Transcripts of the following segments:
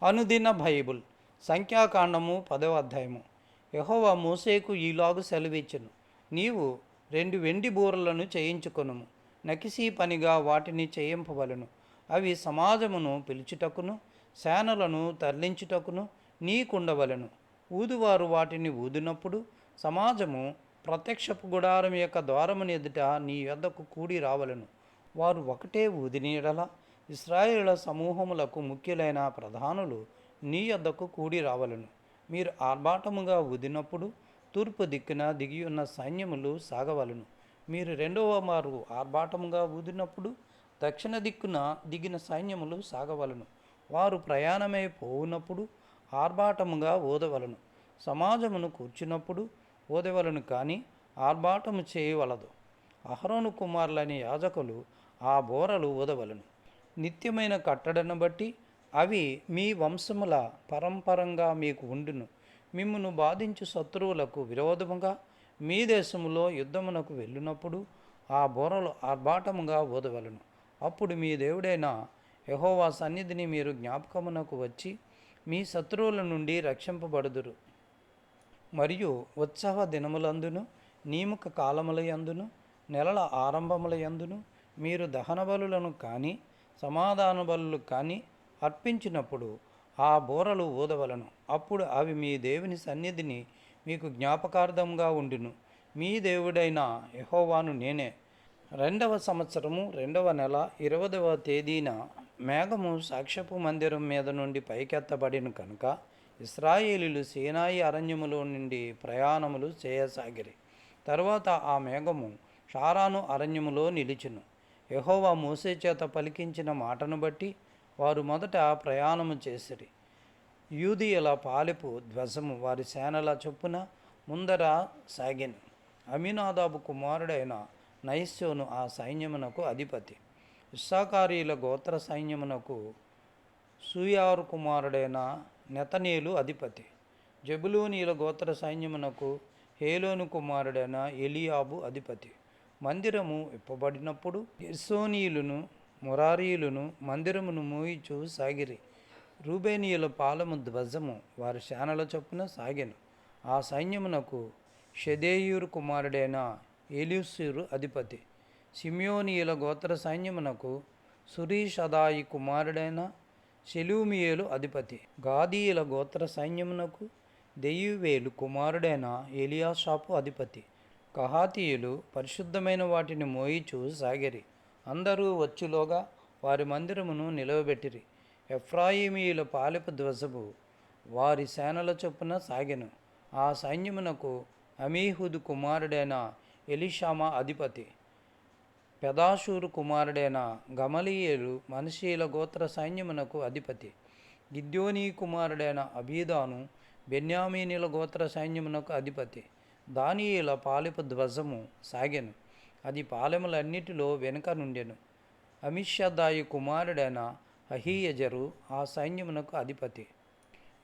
అనుదిన బైబుల్ సంఖ్యాకాండము 10వ అధ్యాయము. యెహోవా మోషేకు ఈలాగు సెలవిచ్చెను, నీవు 2 వెండి బూరలను చేయించుకొనుము, నకిసీ పనిగా వాటిని చేయింపవలెను. అవి సమాజమును పిలుచుటకును సేనలను తరలించుటకును నీకుండవలెను. ఊదువారు వాటిని ఊదినప్పుడు సమాజము ప్రత్యక్షపు గుడారం యొక్క ద్వారమున ఎదుట నీ యొద్దకు కూడి రావలెను. వారు ఒకటే ఊదిన యెడల ఇశ్రాయేలుల సమూహములకు ముఖ్యులైన ప్రధానులు నీ యొద్దకు కూడి రావలెను. మీరు ఆర్భాటముగా ఊదినప్పుడు తూర్పు దిక్కున దిగియున్న సైన్యములు సాగవలెను. మీరు రెండవ మారు ఆర్భాటముగా ఊదినప్పుడు దక్షిణ దిక్కున దిగిన సైన్యములు సాగవలెను. వారు ప్రయాణమై పోవునప్పుడు ఆర్భాటముగా ఊదవలెను. సమాజమును కూర్చున్నప్పుడు ఊదవలెను, కానీ ఆర్భాటము చేయవలదు. అహరోను కుమారులైన యాజకులు ఆ బూరలు ఊదవలెను. నిత్యమైన కట్టడను బట్టి అవి మీ వంశముల పరంపరంగా మీకు ఉండును. మిమ్మును బాధించు శత్రువులకు విరోధముగా మీ దేశములో యుద్ధమునకు వెళ్ళినప్పుడు ఆ బూరలు ఆర్భాటముగా ఊదవలెను. అప్పుడు మీ దేవుడైన యెహోవా సన్నిధిని మీరు జ్ఞాపకమునకు వచ్చి మీ శత్రువుల నుండి రక్షింపబడుదురు. మరియు ఉత్సవ దినములందును నియమక కాలములయందును నెలల ఆరంభములయందును మీరు దహన బలులను కానీ సమాధాన బలులు కానీ అర్పించినప్పుడు ఆ బూరలు ఊదవలను. అప్పుడు అవి మీ దేవుని సన్నిధిని మీకు జ్ఞాపకార్థంగా ఉండును. మీ దేవుడైన యెహోవాను నేనే. 2వ సంవత్సరము 2వ నెల 20వ తేదీన మేఘము సాక్ష్యపు మందిరం మీద నుండి పైకెత్తబడిన కనుక ఇశ్రాయేలీలు సీనాయి అరణ్యములో నుండి ప్రయాణములు చేయసాగిరి. తరువాత ఆ మేఘము షారాను అరణ్యములో నిలిచెను. యెహోవా మోషే చేత పలికించిన మాటను బట్టి వారు మొదట ప్రయాణము చేసిరి. యూదీయుల పాలెపు ధ్వజము వారి సేనల చొప్పున ముందర సాగెను. అమీనాదాబు కుమారుడైన నయస్యోను ఆ సైన్యమునకు అధిపతి. ఇశ్శాఖారీయుల గోత్ర సైన్యమునకు సూయారు కుమారుడైన నెతనేలు అధిపతి. జెబులూనీయుల గోత్ర సైన్యమునకు హేలోను కుమారుడైన ఎలియాబు అధిపతి. మందిరము విప్పబడినప్పుడు గెర్షోనీయులను మురారీయులను మందిరమును మోయిచూ సాగిరి. రూబేనీయుల పాలెము ధ్వజము వారి సేనల చొప్పున సాగెను. ఆ సైన్యమునకు షెదేయూరు కుమారుడైన ఎలీసూరు అధిపతి. సిమియోనీయుల గోత్ర సైన్యమునకు సురీషదాయి కుమారుడైన షెలూమియేలు అధిపతి. గాదీయుల గోత్ర సైన్యమునకు దెయువేలు కుమారుడైన ఎలియాషాపు అధిపతి. కహాతీయులు పరిశుద్ధమైన వాటిని మోయిచూ సాగిరి. అందరూ వచ్చులోగా వారి మందిరమును నిలవబెట్టిరి. ఎఫ్రాయిమీయుల పాలెపు ధ్వజము వారి సేనల చొప్పున సాగెను. ఆ సైన్యమునకు అమీహుదు కుమారుడైన ఎలీషామా అధిపతి. పెదాషూరు కుమారుడైన గమలీయేలు మనష్షీయుల గోత్ర సైన్యమునకు అధిపతి. గిద్యోనీ కుమారుడైన అబీదాను బెన్యామీనీయుల గోత్ర సైన్యమునకు అధిపతి. దానియేల పాలెపు ధ్వజము సాగెను. అది పాలెములన్నిటిలో వెనుక నుండెను. అమిషదాయి కుమారుడైన అహీయజరు ఆ సైన్యమునకు అధిపతి.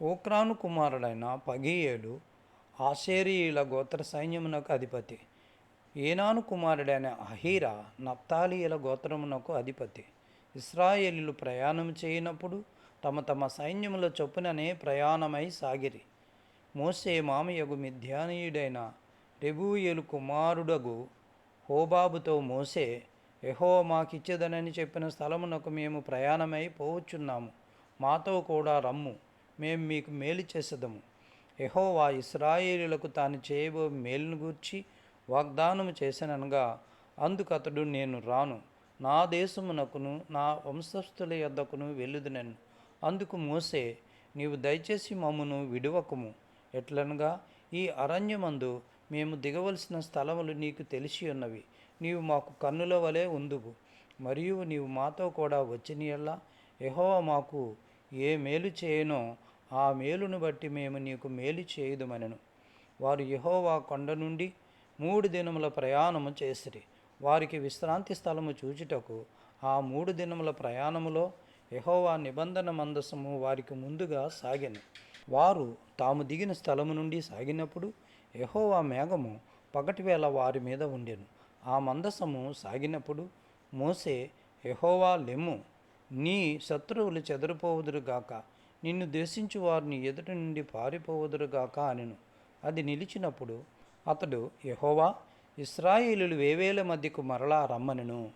ఓక్రాను కుమారుడైన పగీయేలు ఆషేరీయుల గోత్ర సైన్యమునకు అధిపతి. ఏనాను కుమారుడైన అహీరా నప్తాలీయుల గోత్రమునకు అధిపతి. ఇశ్రాయేలీలు ప్రయాణం చేయనప్పుడు తమ తమ సైన్యముల చొప్పుననే ప్రయాణమై సాగిరి. మోషే మామయ్యగు మిద్యానీయుడైన రెబూయేలు కుమారుడగు హోబాబుతో మోషే, యెహోవా మాకిచ్చేదనని చెప్పిన స్థలమునకు మేము ప్రయాణమై పోవచ్చున్నాము. మాతో కూడా రమ్ము, మేము మీకు మేలు చేసేదము. యెహోవా ఇశ్రాయేలీయులకు తాను చేయబో మేలును గూర్చి వాగ్దానము చేసిననగా అందుకతడు నేను రాను, నా దేశమునకును నా వంశస్థుల యొద్దకును వెళ్ళుదునెను. అందుకు మోషే, నీవు దయచేసి మమ్మును విడువకుము. ఎట్లనగా ఈ అరణ్యమందు మేము దిగవలసిన స్థలములు నీకు తెలిసి ఉన్నవి. నీవు మాకు కన్నుల వలె ఉందువు. మరియు నీవు మాతో కూడా వచ్చిన యెడల యెహోవా మాకు ఏ మేలు చేయనో ఆ మేలును బట్టి మేము నీకు మేలు చేయుదుమనెను. వారు యెహోవా కొండ నుండి 3 దినముల ప్రయాణము చేసిరి. వారికి విశ్రాంతి స్థలము చూచుటకు ఆ 3 దినముల ప్రయాణములో యెహోవా నిబంధన మందసము వారికి ముందుగా సాగెను. వారు తాము దిగిన స్థలము నుండి సాగినప్పుడు యెహోవా మేఘము పగటివేళ వారి మీద ఉండెను. ఆ మందసము సాగినప్పుడు మోషే, యెహోవా లెమ్ము, నీ శత్రువులు చెదరిపోవుదురుగాక, నిన్ను ద్వేషించు వారిని ఎదుటి నుండి పారిపోవుదురుగాక అనెను. అది నిలిచినప్పుడు అతడు, యెహోవా, ఇశ్రాయేలీయులు వేవేల మధ్యకు మరలా రమ్మనెను.